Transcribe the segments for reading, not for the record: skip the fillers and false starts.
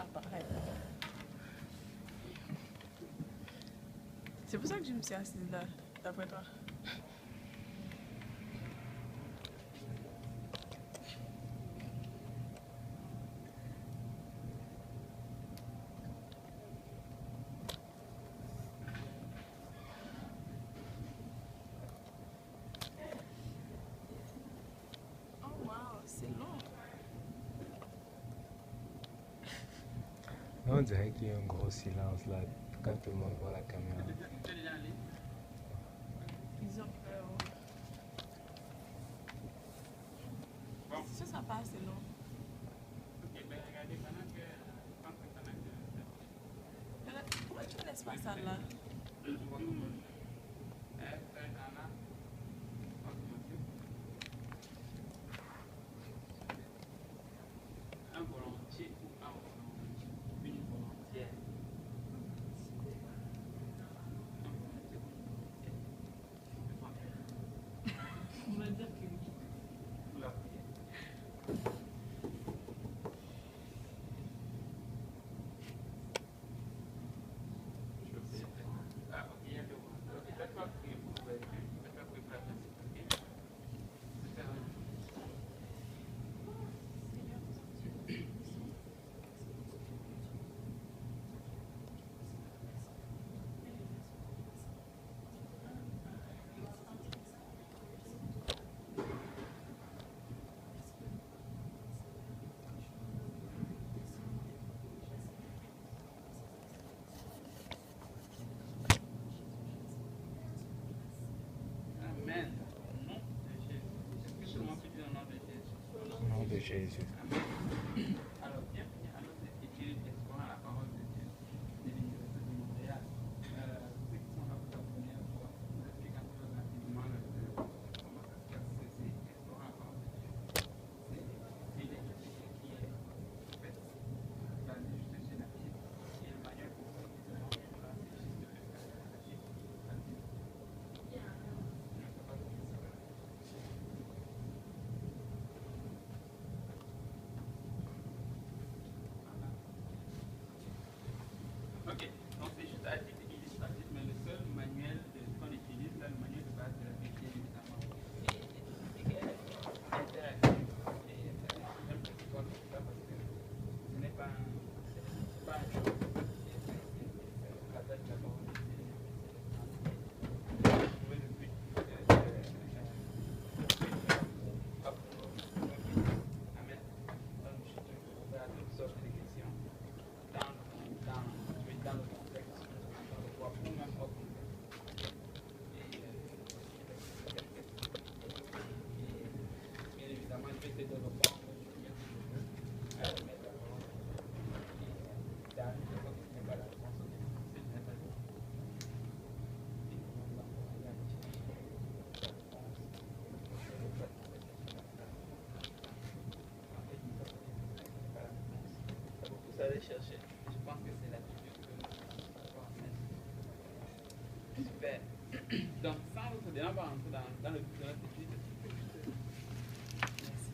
pas pareil. C'est pour ça que je me suis assise là, d'après toi. Oh wow, c'est long. On dirait qu'il y a un gros silence là quand tout le monde voit la caméra. Ils ont peur. Ça passe, c'est long. Pourquoi tu ne laisses pas ça là? Un volontiers ou un volontiers, une volontiers. On va dire que oui. Amen. Nom de Jésus. Est-ce que tout le monde peut dire au nom de Jésus? Au nom de Jésus. Alors, bienvenue à notre étude explorant la parole de Dieu de l'Université de Montréal. Ceux qui sont là pour la première fois, je vous explique un peu rapidement comment ça se passe. C'est explorant la parole de Dieu. C'est une étude qui est faite basée juste sur la Bible. Et le manuel pour ça, c'est vraiment là, c'est juste le fait de la Bible. Ok, donc c'est juste à titre illustratif, mais le seul manuel qu'on utilise, là, le manuel de base de la Bible, évidemment, est interactif. Et j'aime que tu vois tout ça parce que ce n'est pas un jeu. C'est la tâche de la parole de Dieu. Trouver le but. Amen. Donc, je suis toujours ouvert à toutes sortes de questions. Dans le contexte, dans le quoi, ou même hors contexte. Et bien évidemment, je vais essayer de répondre. Je vais mettre la parole. Et dans une fois que ce n'est pas la réponse, c'est une réponse. Et on va regarder la réponse. En fait, une fois que ce n'est pas la réponse, ça va vous aller chercher. Je pense que c'est l'attitude que nous devons mettre. Super. Donc, sans autre délai, on va rentrer dans le but de notre étude. Merci.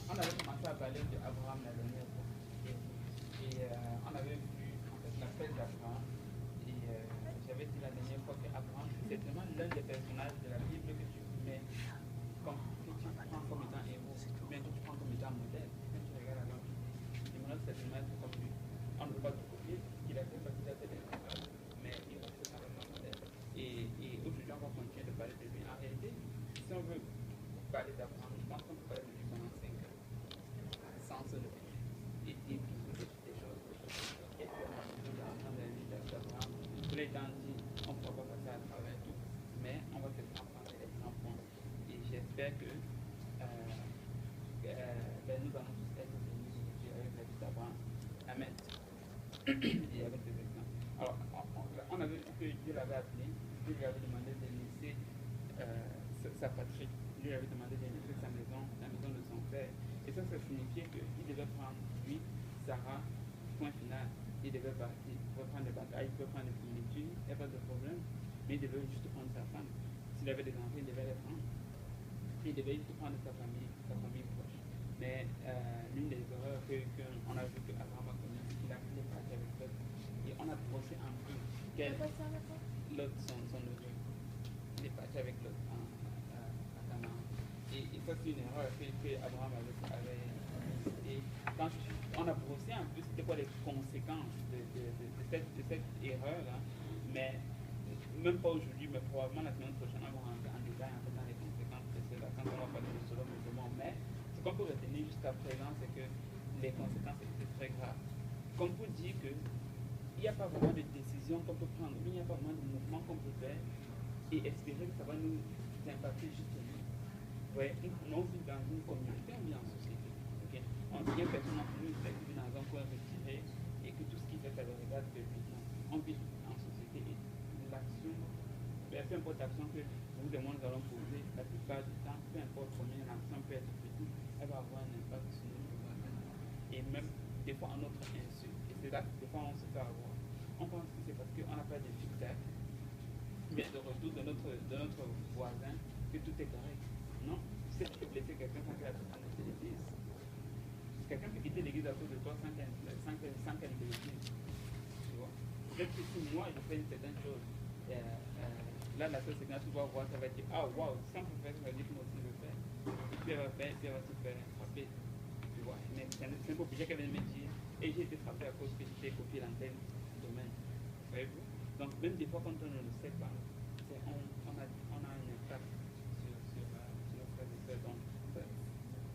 On avait commencé à parler d'Abraham la dernière fois. Et on avait vu en fait l'appel d'Abraham. Et j'avais dit la dernière fois qu'Abraham, c'est vraiment l'un des personnages de la Bible que tu mets comme, que tu prends comme étant héros, ou bien que tu prends comme étant modèle. Quand tu regardes la Bible, il me reste certainement être comme lui. On ne peut pas tout copier ce qu'il a fait parce qu'il a fait des erreurs, mais il reste quand même un modèle. Et aujourd'hui, on va continuer de parler de lui. En réalité, si on veut parler d'Abraham, je pense qu'on peut parler de lui pendant 5 ans, sans se le faire. Et dire toutes les choses qui étaient dans la vie d'Abraham. Cela étant dit, on ne pourra pas passer à travers tout, mais on va peut-être en prendre les grands points. Et j'espère que nous allons tous être bénis aujourd'hui avec la vie d'Abraham. Amen. Et avec des exemples. Alors, on avait vu que Dieu l'avait appelé, Dieu lui avait demandé de laisser sa patrie, Dieu lui avait demandé de laisser sa maison, la maison de son père. Et ça signifiait qu'il devait prendre, lui, Sarah, point final. Il devait partir, il pouvait prendre des batailles, il pouvait prendre des fournitures, il n'y a pas de problème, mais il devait juste prendre sa femme. S'il avait des enfants, il devait les prendre. Il devait juste prendre sa famille proche. Mais l'une des erreurs qu'on a vu qu'Abraham a commis, c'est qu'il a pris les parties avec Lot. Et on a brossé un peu Lot, son neveu. Il est parti avec Lot à Canaan. Et ça, c'est une erreur que Abraham avait. Et quand on a brossé un peu, c'était quoi les conséquences de cette erreur, hein, mais même pas aujourd'hui, mais probablement la semaine prochaine, on va rentrer en détail en fait, dans les conséquences de cela, quand on va parler de Sodome et Gomorrhe. Mais ce qu'on peut retenir jusqu'à présent, c'est que les conséquences étaient très graves. Comme pour dire qu'il n'y a pas vraiment de décision qu'on peut prendre, il n'y a pas vraiment de mouvement qu'on peut faire et espérer que ça va nous impacter justement. Ouais, on vit dans une communauté, on vit en société. Okay? Il y a personne entre nous qui vit dans un coin retiré et que tout ce qu'il fait, ça le regarde publiquement. On vit en société et l'action, peu importe l'action que vous et moi nous allons poser, la plupart du temps, peu importe combien l'action peut être petite, elle va avoir un impact sur notre voisin. Et même des fois à notre insu. Et c'est là que des fois on se fait avoir. On pense que c'est parce qu'on n'a pas de feedback, mais de retour de notre voisin, que tout est correct. Non, c'est tu peux blesser quelqu'un sans qu'il a quitter l'église. Quelqu'un peut quitter l'église à cause de toi sans qu'elle te le dise. Tu vois? Peut-être que si moi je fais une certaine chose, là la seule séquence, tu vas voir, ça va dire ah waouh, sans pour faire, ça va dire que moi aussi je le fais. Et puis elle va faire, puis elle va se faire frapper. Tu vois? Mais c'est un peu obligé qu'elle vienne me dire et j'ai été frappé à cause que j'étais copié l'antenne du domaine. Voyez-vous? Donc même des fois quand on ne le sait pas, on a un impact sur nos frères et sœurs. Donc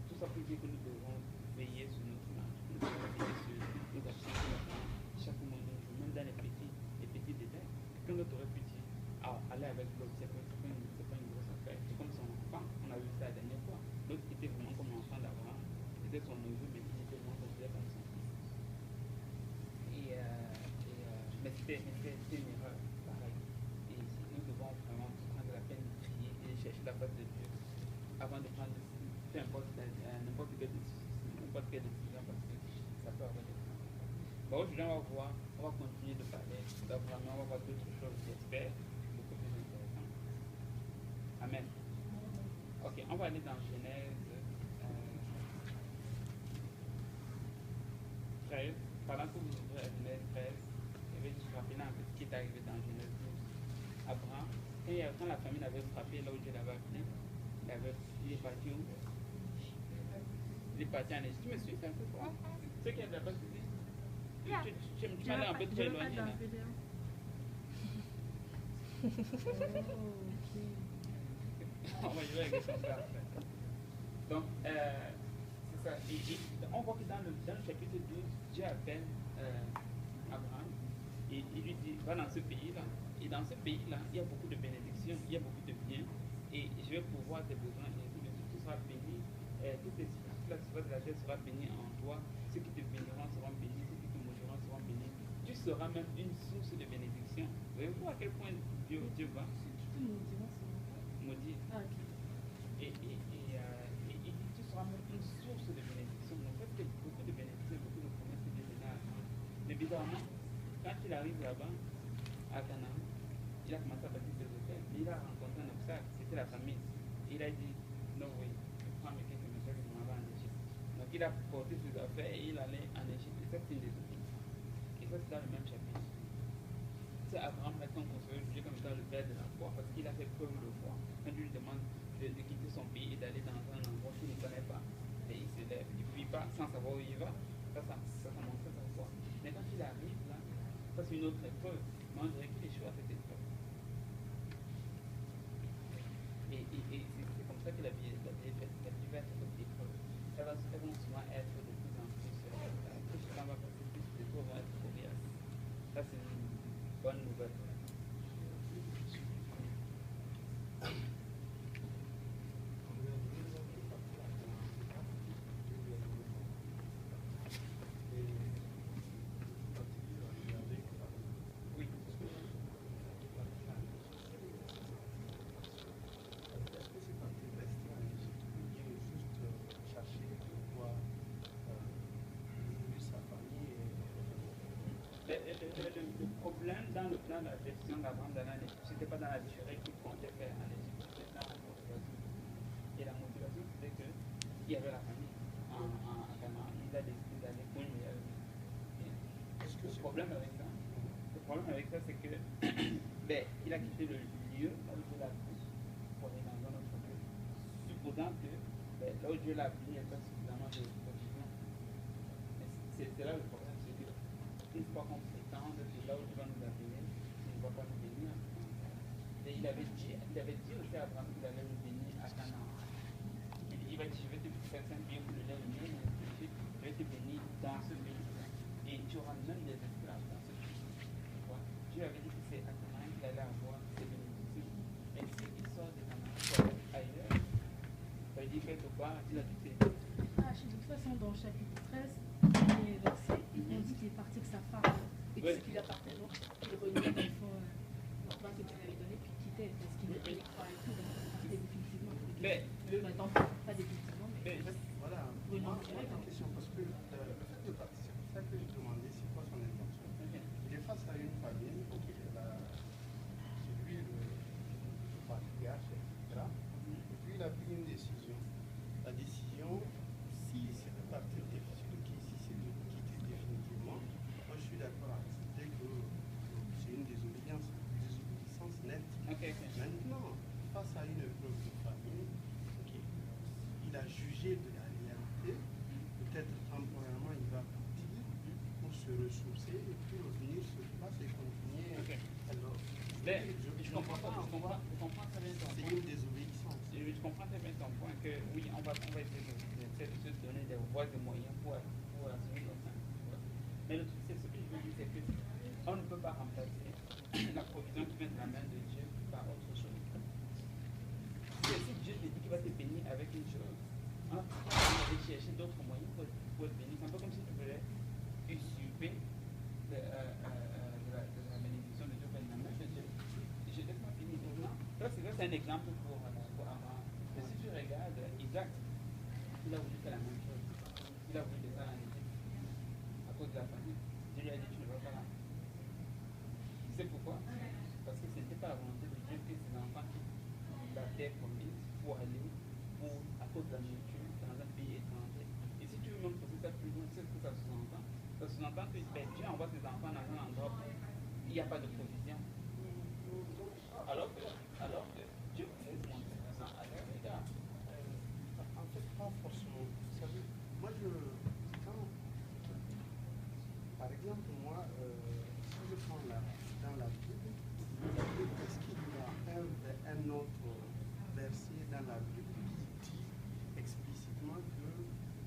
tout ça pour dire que nous devons veiller sur notre image, nous devons veiller sur nos actions chaque moment de nos jours, même dans les petits détails. Quelqu'un d'autre aurait pu dire aller avec l'autre, c'est pas une grosse affaire. C'est comme son enfant, on a vu ça la dernière fois. L'autre était vraiment comme l'enfant d'Abraham, c'était son neveu, mais il était vraiment considéré comme son fils. Mais c'était une erreur, pareil. Et nous devons vraiment prendre la peine de prier et de chercher la face de Dieu avant de prendre peu importe n'importe quelle décision parce que ça peut avoir des conséquences. Bon, aujourd'hui, on va continuer de parler d'Abraham, on va voir d'autres choses, j'espère, beaucoup plus intéressantes. Amen. Ok, on va aller dans Genèse 13. Pendant que vous ouvrez à Genèse 13, je vais juste rappeler un peu ce qui est arrivé dans Genèse 12. Abraham, quand la famine avait frappé là où Dieu l'avait appelé, il est parti où? Il est parti en Égypte. Tu me suis, c'est un peu fort. C'est qu'il y a de la base de vie. Tu m'as l'air un peu très éloigné là. On va jouer avec son frère. Donc, c'est ça. Et on voit que dans le chapitre 12, Dieu appelle Abraham et il lui dit va dans ce pays-là. Et dans ce pays-là, il y a beaucoup de bénédictions, il y a beaucoup de biens. Et je vais pourvoir tes besoins. Et tu seras béni. Toute la surface de la terre sera bénie en toi. Ceux qui te béniront seront bénis. Ceux qui te maudiront seront bénis. Tu seras même une source de bénédiction. Voyez-vous à quel point Dieu va? Maudit. Ah, ok. Et il dit tu seras même une source de bénédiction. En fait, il y a beaucoup de bénédictions, beaucoup de promesses que Dieu donnait à Abraham. Mais bizarrement, quand il arrive là-bas, à Canaan, il a commencé à bâtir ses hôtels. Mais il a rencontré un obstacle, c'était la famine. Et il a dit non, oui, je prends mes quelques messages que je m'en vais en Égypte. Donc il a porté ses affaires et il allait en Égypte. Et ça, c'est une des outils. Et ça, c'est dans le même chapitre. C'est Abraham maintenant considéré Dieu comme étant le père de la foi parce qu'il a fait preuve de foi. Quand Dieu lui demande de quitter son pays et d'aller dans un endroit qu'il ne connaît pas, et il se lève, il ne vit pas sans savoir où il va, ça montre sa foi. Mais quand il arrive là, ça c'est une autre épreuve, mais on dirait qu'il échoue à cette épreuve. Et c'est comme ça que la vie va être cette épreuve. Elles vont souvent être de plus en plus, plus le temps va passer, plus les épreuves vont être coriaces. Ça c'est une bonne nouvelle. Le problème dans le plan de la gestion d'Abraham dans l'Égypte, ce n'était pas dans la durée qu'il comptait faire en Égypte, c'était dans la motivation. Et la motivation, c'était qu'il y avait la famille. problème avec ça, c'est que ben, il a quitté le lieu là où Dieu l'a pris pour aller dans un autre lieu, supposant que ben, là où Dieu l'a pris, il n'y a pas suffisamment de provision. Mais c'est là le problème, c'est que une fois qu'on prétend que là où Dieu va nous appeler, il ne va pas nous bénir. Et il avait dit aussi à Abraham qu'il allait le bénir à Canaan. Il va dire, je vais te faire un pays pour le lait et le miel, mais je vais te bénir dans ce pays. Et tu auras même des esclaves dans ce pays. Dieu avait dit que c'est à Canaan qu'il allait avoir ses bénédictions. Et s'il sort de Canaan pour aller ailleurs, ça veut dire quelque part, il a tout été. De toute façon, dans le chapitre 13, les versets, on dit qu'il est parti avec sa femme et que ce qui lui appartenait, donc il est revenu une fois l'emploi que Dieu lui avait donné, puis il quittait parce qu'il ne payait pas et tout, donc il partait définitivement. Mais Pas définitivement, mais voilà, moi, une question, parce que le fait de partir, c'est pour ça que je demandais c'est quoi son intention. Il est face à une famille, c'est lui le patriarche, etc. Et puis il a pris une décision. La décision, si c'est de partir définitivement, si c'est de quitter définitivement, moi je suis d'accord à accepter que c'est une désobéissance nette. Maintenant, face à une épreuve de famille, il a jugé de la réalité, peut-être temporairement il va partir pour se ressourcer et puis revenir sur place et continuer. Alors, je comprends très bien ton c'est point. une désobéissance. Je comprends très bien ton point que oui, on va essayer de se donner des voies et moyens pour assumer nos fins. Mais le truc, c'est ce que je veux dire, c'est que on ne peut pas remplacer la provision qui vient de la main de Dieu par autre chose. Si Dieu te dit qu'il va te bénir avec une chose, on va aller chercher d'autres moyens pour être béni. C'est un peu comme si tu voulais usurper de la bénédiction de Dieu par la main de Dieu. Je laisse moi finir maintenant. C'est un exemple pour Abraham. Mais si tu regardes Isaac, il a voulu faire la même chose. Il a voulu descendre en Égypte à cause de la famille. Dieu lui a dit tu ne vas pas là. Tu sais pourquoi? Parce que ce n'était pas la volonté de Dieu que ses enfants quittent la terre promise pour aller à cause de la nourriture dans un pays étranger. Et si tu veux même poser ça plus loin, tu sais ce que ça sous-entend? Ça sous-entend que Dieu envoie ses enfants dans un endroit où il n'y a pas de provision. Alors que Dieu fait montrer ça à leur égard. En fait, pas forcément. Vous savez, moi par exemple, si je prends dans la Bible, est-ce qu'il y a un autre verset dans la Bible qui dit explicitement que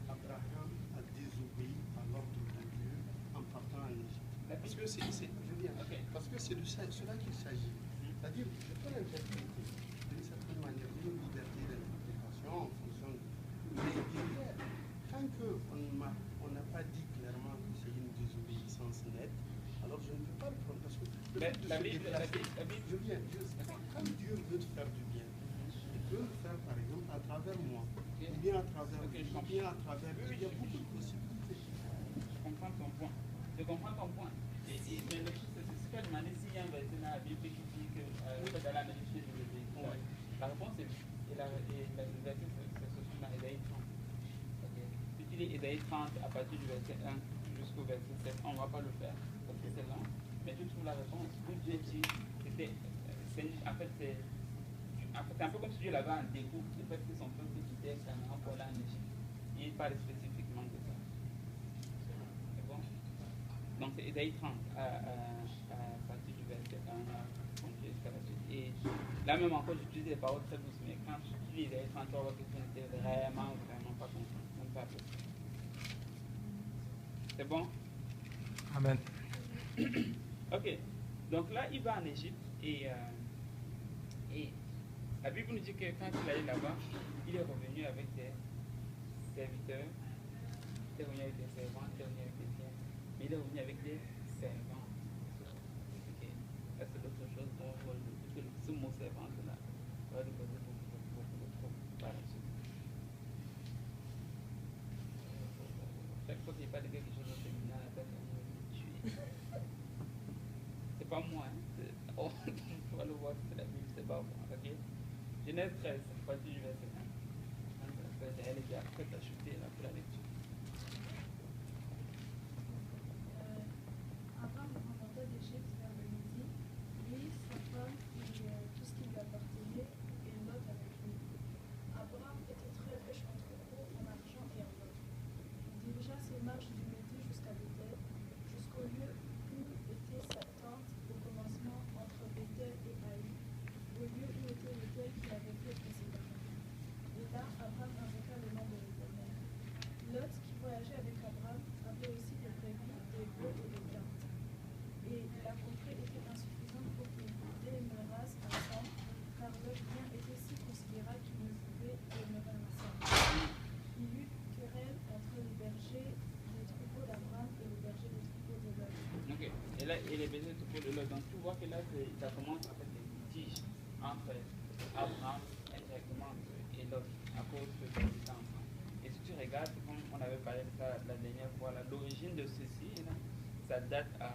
Abraham a désobéi à l'ordre de Dieu en partant en Égypte? Parce que c'est de cela qu'il s'agit. C'est-à-dire, je peux l'interpréter d'une certaine manière, une liberté d'interprétation en fonction de... Mais derrière, tant qu'on n'a pas dit clairement que c'est une désobéissance nette, alors je ne peux pas le prendre. Parce que La Bible, quand Dieu veut te faire du bien, il peut le faire par exemple à travers moi, ou bien à travers vous, ou bien à travers... Il y a beaucoup de possibilités. Je comprends ton point. Mais le truc, c'est ce qu'elle m'a demandé s'il y a un verset dans la Bible qui dit que dans la nation de l'Église. La réponse est oui. Et le verset, c'est celui dans Ésaïe 30. Si tu lis Ésaïe 30 à partir du verset 1 jusqu'au verset 7, on ne va pas le faire parce que c'est long. Mais tu trouves la réponse où Dieu dit que en fait, c'est un peu comme si Dieu l'avait en dégoût du fait que son peuple quittait Canaan pour aller en Égypte. Il parle spécifiquement de ça. C'est bon? Donc c'est Ésaïe 30 à partir du verset 1 jusqu'à la suite. Et là même encore, j'utilise des paroles très douces, mais quand tu lis Ésaïe 30, tu vas voir que tu n'étais vraiment pas content. Même pas possible. C'est bon? Amen. Ok. Donc là, il va en Égypte et la Bible nous dit que quand il allait là-bas, il est revenu avec des serviteurs, il est revenu avec des servants, il est revenu avec des biens, mais il est revenu avec des servants. Ok. Ça, c'est autre chose. Ce mot servant là va nous poser beaucoup par la suite. Chaque fois qu'il parle de quelque chose de féminin, la tête, on va me tuer. C'est pas moi, hein. On va le voir, c'est la Bible, c'est pas moi. Ok? Genèse 13, partie du verset 1. Elle est déjà prête à chuter là pour la lecture. Abraham là, il est baisé tout pour le lot. Donc tu vois que là, ça commence en fait les litiges entre Abraham indirectement et Lot à cause de cet enfant. Et si tu regardes, comme on avait parlé de ça la dernière fois, l'origine de ceci, là, ça date à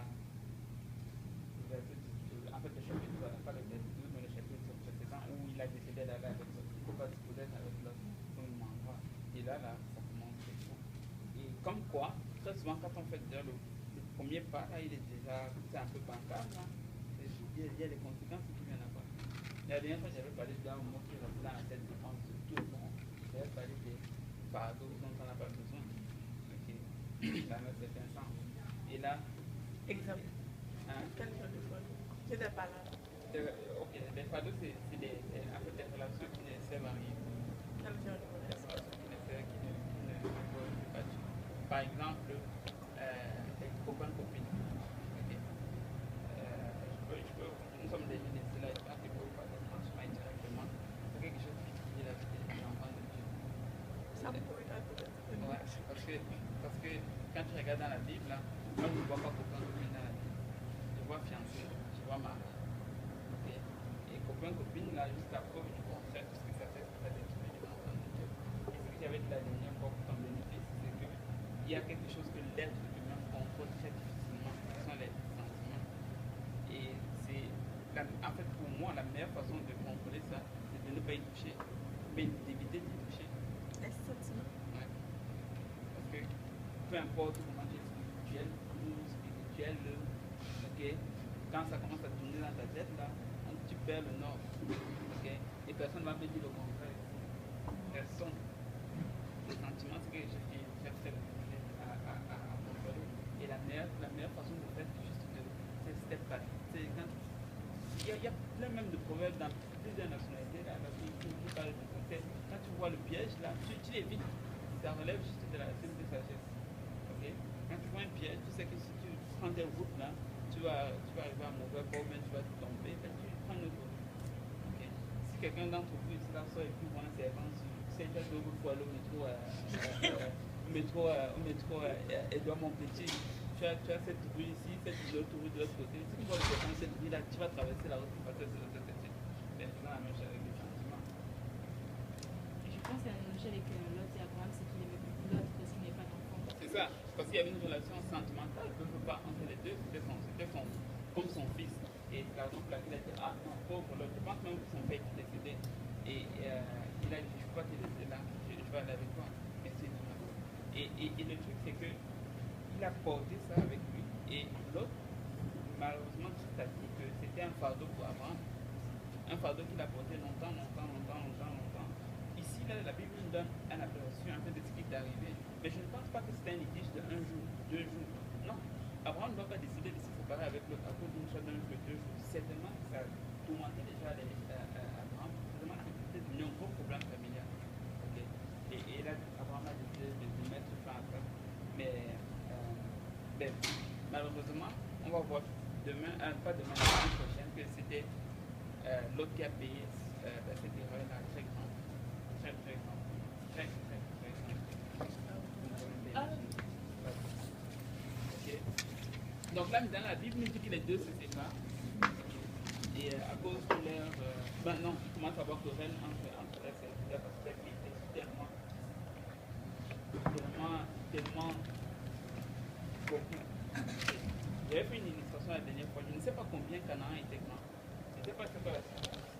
en fait le chapitre, pas le verset 12, mais le chapitre précédent où il a décidé d'aller avec Lot. Il ne faut pas se poser avec Lot comme il m'envoie. Et là, ça commence quelque chose. Et comme quoi, très souvent, quand on fait déjà le premier pas, là, il est déjà, c'est un peu bancable. Hein. Il y a des conséquences qui viennent à part. La dernière fois, j'avais parlé d'un mot qui est resté dans la tête de France de tout le monde. J'avais parlé des fardeaux dont on n'a pas besoin. Okay. Dans un certain sens. Et là, Exemple. Hein? Quel genre de fardeau? J'ai des palabres. Ok, les fardeaux, c'est en fait des relations qui ne servent à rien. Quel genre de Des relation? relations qui ne servent, qui ne peuvent pas tuer. Par exemple, les copains-copines. Okay. Nous sommes des jeunes ici, là, je pense qu'il faut pas franchement indirectement. C'est quelque chose qui est la vie des enfants de Dieu. Ça pourrait être peut-être. Ouais, parce que quand tu regardes dans la Bible, là, moi je ne vois pas copain-copine dans la Bible. Je vois fiancé, je vois mari. Okay. Et copain-copine, là, juste la preuve du contraire, tout ce que ça fait, ça détruit les enfants de Dieu. Et ce que j'avais dit la dernière fois pour ton bénéfice, c'est qu'il y a quelque chose que l'être humain contrôle très difficilement, ce sont les sentiments. Et c'est, en fait, pour moi, la meilleure façon de contrôler ça, c'est de ne pas y toucher, mais d'éviter d'y toucher. Les sentiments. Ouais. Parce que peu importe comment tu es spirituel ou spirituel, ok, quand ça commence à tourner dans ta tête, là, tu perds le nord. Okay, et personne ne va me dire le contraire. Personne. Les sentiments, c'est quelque chose qui est très très difficile à contrôler. Et la meilleure façon de faire, c'est step back. Il y a plein même de proverbes dans plusieurs nationalités là, qui parlent de ça. Quand tu vois le piège là, tu l'évites. Ça relève juste de la simple sagesse. Okay? Quand tu vois un piège, tu sais que si tu prends des routes là, tu vas arriver à mauvais port, mais tu vas te tomber, mais tu prends une autre route. Okay? Si quelqu'un d'entre vous ici là sort et puis voit un serpent, tu sais, tu as deux fois aller au métro Edouard Montpetit. Tu as cette rue ici, cette autre rue de l'autre côté. Si tu vois le serpent, cette rue là, tu vas traverser la route pour passer de l'autre côté. Mais c'est la même chose avec les sentiments. Je pense que l'analogie avec Lot et Abraham, c'est qu'il aimait beaucoup Lot parce qu'il n'avait pas d'enfant. C'est ça, parce qu'il y avait une relation sentimentale, je ne peux pas entre les deux, c'était comme son fils. Et c'est la raison pour laquelle il a dit, ah non, pauvre Lot, je pense même que son père était décédé. Et il a dit, je ne peux pas te laisser là, je vais aller avec toi. Mais c'est une relation. Et le truc, c'est que il a porté ça avec lui. Et l'autre, malheureusement, tout a dit que c'était un fardeau pour Abraham. Un fardeau qu'il a porté longtemps. Ici, là, la Bible nous donne un aperçu un peu de ce qui est arrivé. Mais je ne pense pas que c'était un litige de 1 jour, 2 jours. Non. Abraham ne va pas décider de se séparer avec l'autre à cause d'une chose d'un jour, 2 jours. Certainement, ça tourmentait déjà Abraham. Certainement, c'était devenu un gros problème familial. Okay. Et là, Abraham a décidé de mettre fin à ça. Mais malheureusement, on va voir demain, pas demain, la semaine prochaine, que c'était l'autre qui a payé cette erreur-là très grande. Très grande. Très grande. Okay. Donc là, dans la Bible, il dit que les deux se séparent. Et à cause de leur... non, il commence à avoir querelle entre les serviteurs parce que c'était tellement beaucoup. J'avais fait une illustration la dernière fois. Je ne sais pas combien Canaan était grand. Je ne sais pas c'est quoi la différence.